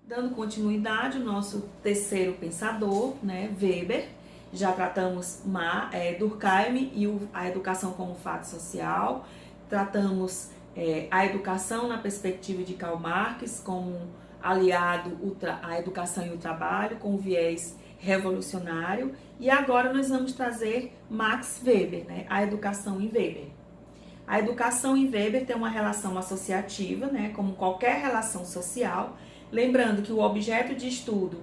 Dando continuidade ao nosso terceiro pensador, né, Weber, já tratamos Durkheim e a educação como fato social, tratamos a educação na perspectiva de Karl Marx como aliado à educação e o trabalho, com viés revolucionário, e agora nós vamos trazer Max Weber, né, a educação em Weber. A educação em Weber tem uma relação associativa, né, como qualquer relação social, lembrando que o objeto de estudo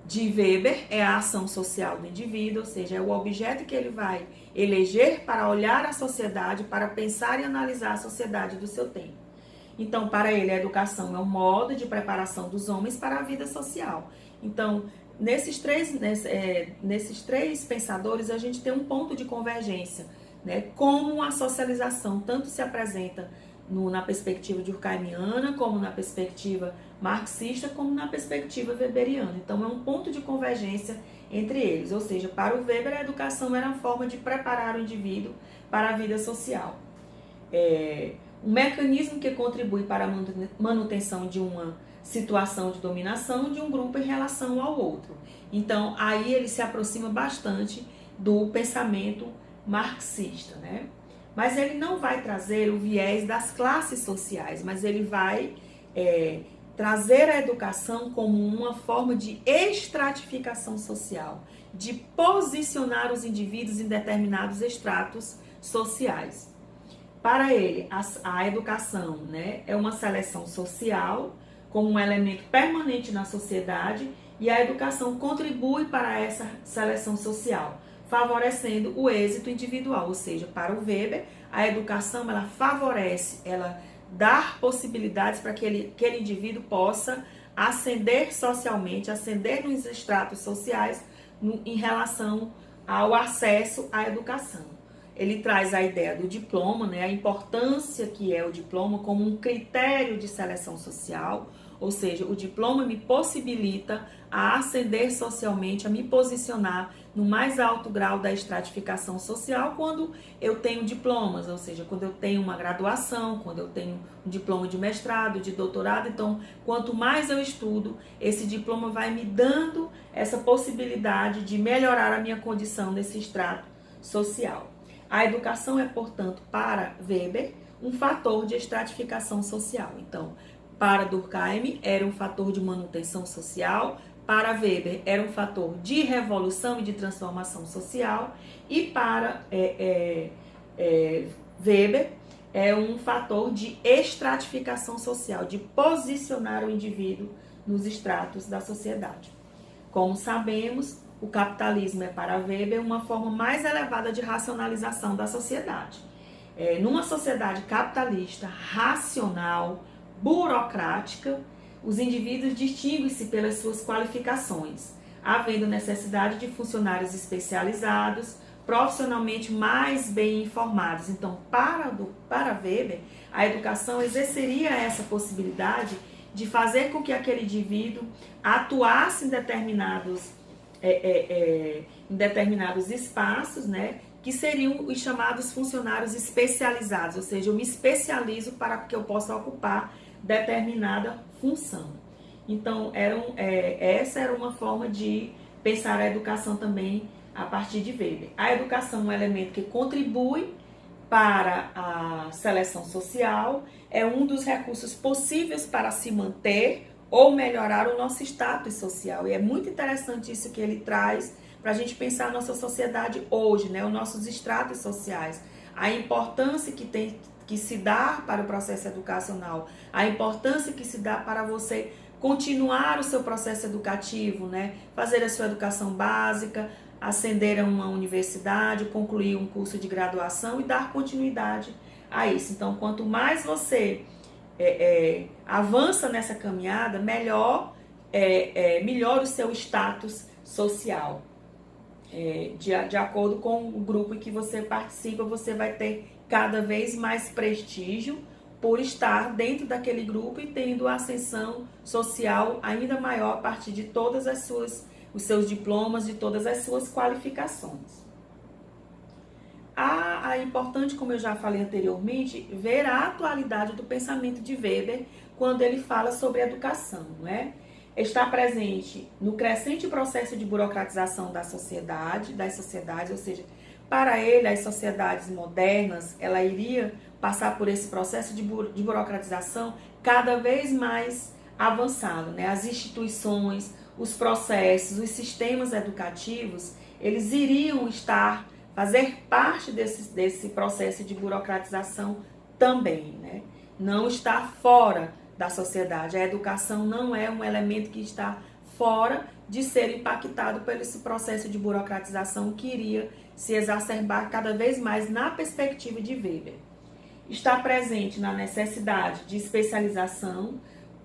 de Weber é a ação social do indivíduo, ou seja, é o objeto que ele vai eleger para olhar a sociedade, para pensar e analisar a sociedade do seu tempo. Então, para ele, a educação é um modo de preparação dos homens para a vida social. Então, nesses três pensadores, a gente tem um ponto de convergência, né? Como a socialização tanto se apresenta na perspectiva durkheimiana, como na perspectiva marxista, como na perspectiva weberiana. Então, é um ponto de convergência entre eles. Ou seja, para o Weber, a educação era uma forma de preparar o indivíduo para a vida social. Um mecanismo que contribui para a manutenção de uma situação de dominação de um grupo em relação ao outro. Então, aí ele se aproxima bastante do pensamento marxista, né? Mas ele não vai trazer o viés das classes sociais, mas ele vai trazer a educação como uma forma de estratificação social, de posicionar os indivíduos em determinados estratos sociais. Para ele, a educação, né, é uma seleção social, como um elemento permanente na sociedade, e a educação contribui para essa seleção social, favorecendo o êxito individual. Ou seja, para o Weber, a educação ela favorece, ela dá possibilidades para que aquele indivíduo possa ascender socialmente, ascender nos estratos sociais em relação ao acesso à educação. Ele traz a ideia do diploma, né, a importância que é o diploma como um critério de seleção social, ou seja, o diploma me possibilita a ascender socialmente, a me posicionar no mais alto grau da estratificação social quando eu tenho diplomas, ou seja, quando eu tenho uma graduação, quando eu tenho um diploma de mestrado, de doutorado. Então, quanto mais eu estudo, esse diploma vai me dando essa possibilidade de melhorar a minha condição nesse extrato social. A educação é, portanto, para Weber, um fator de estratificação social. Então, para Durkheim, era um fator de manutenção social, para Weber, era um fator de revolução e de transformação social, e para Weber, é um fator de estratificação social, de posicionar o indivíduo nos estratos da sociedade. Como sabemos, o capitalismo é para Weber uma forma mais elevada de racionalização da sociedade. Numa sociedade capitalista, racional, burocrática, os indivíduos distinguem-se pelas suas qualificações, havendo necessidade de funcionários especializados, profissionalmente mais bem informados. Então, para Weber, a educação exerceria essa possibilidade de fazer com que aquele indivíduo atuasse em determinados espaços, né, que seriam os chamados funcionários especializados, ou seja, eu me especializo para que eu possa ocupar determinada função. Então, essa era uma forma de pensar a educação também a partir de Weber. A educação é um elemento que contribui para a seleção social, é um dos recursos possíveis para se manter ou melhorar o nosso status social. E é muito interessante isso que ele traz para a gente pensar a nossa sociedade hoje, né? Os nossos estratos sociais, a importância que se dá para o processo educacional, a importância que se dá para você continuar o seu processo educativo, né? Fazer a sua educação básica, ascender a uma universidade, concluir um curso de graduação e dar continuidade a isso. Então, quanto mais você avança nessa caminhada, melhor o seu status social. De acordo com o grupo em que você participa, você vai ter cada vez mais prestígio por estar dentro daquele grupo e tendo a ascensão social ainda maior a partir de todas os seus diplomas, de todas as suas qualificações. É importante, como eu já falei anteriormente, ver a atualidade do pensamento de Weber quando ele fala sobre educação, não é? Está presente no crescente processo de burocratização das sociedades, ou seja, para ele, as sociedades modernas, ela iria passar por esse processo de burocratização cada vez mais avançado, né? As instituições, os processos, os sistemas educativos, eles iriam fazer parte desse processo de burocratização também, né? Não está fora da sociedade. A educação não é um elemento que está fora de ser impactado por esse processo de burocratização que iria se exacerbar cada vez mais na perspectiva de Weber. Está presente na necessidade de especialização,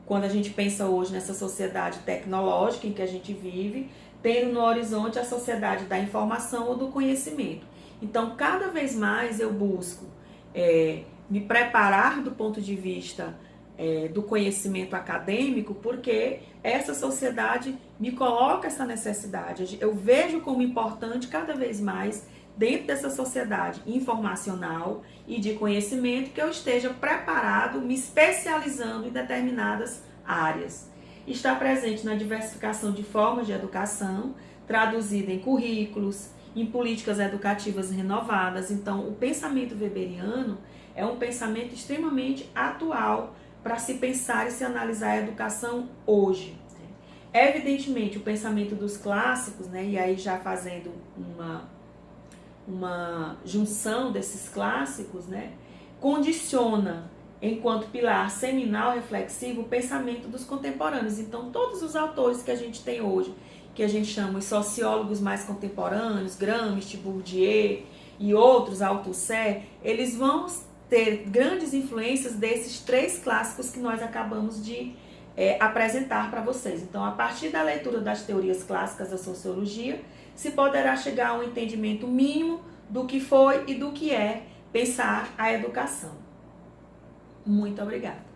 quando a gente pensa hoje nessa sociedade tecnológica em que a gente vive, tendo no horizonte a sociedade da informação ou do conhecimento. Então, cada vez mais eu busco me preparar do ponto de vista do conhecimento acadêmico, porque essa sociedade me coloca essa necessidade. Eu vejo como importante cada vez mais, dentro dessa sociedade informacional e de conhecimento, que eu esteja preparado, me especializando em determinadas áreas. Está presente na diversificação de formas de educação, traduzida em currículos, em políticas educativas renovadas. Então, o pensamento weberiano é um pensamento extremamente atual para se pensar e se analisar a educação hoje. Evidentemente, o pensamento dos clássicos, né, e aí já fazendo uma junção desses clássicos, né, condiciona, enquanto pilar seminal reflexivo, o pensamento dos contemporâneos. Então, todos os autores que a gente tem hoje, que a gente chama os sociólogos mais contemporâneos, Gramsci, Bourdieu e outros, Althusser, eles vão ter grandes influências desses três clássicos que nós acabamos de apresentar para vocês. Então, a partir da leitura das teorias clássicas da sociologia, se poderá chegar a um entendimento mínimo do que foi e do que é pensar a educação. Muito obrigada.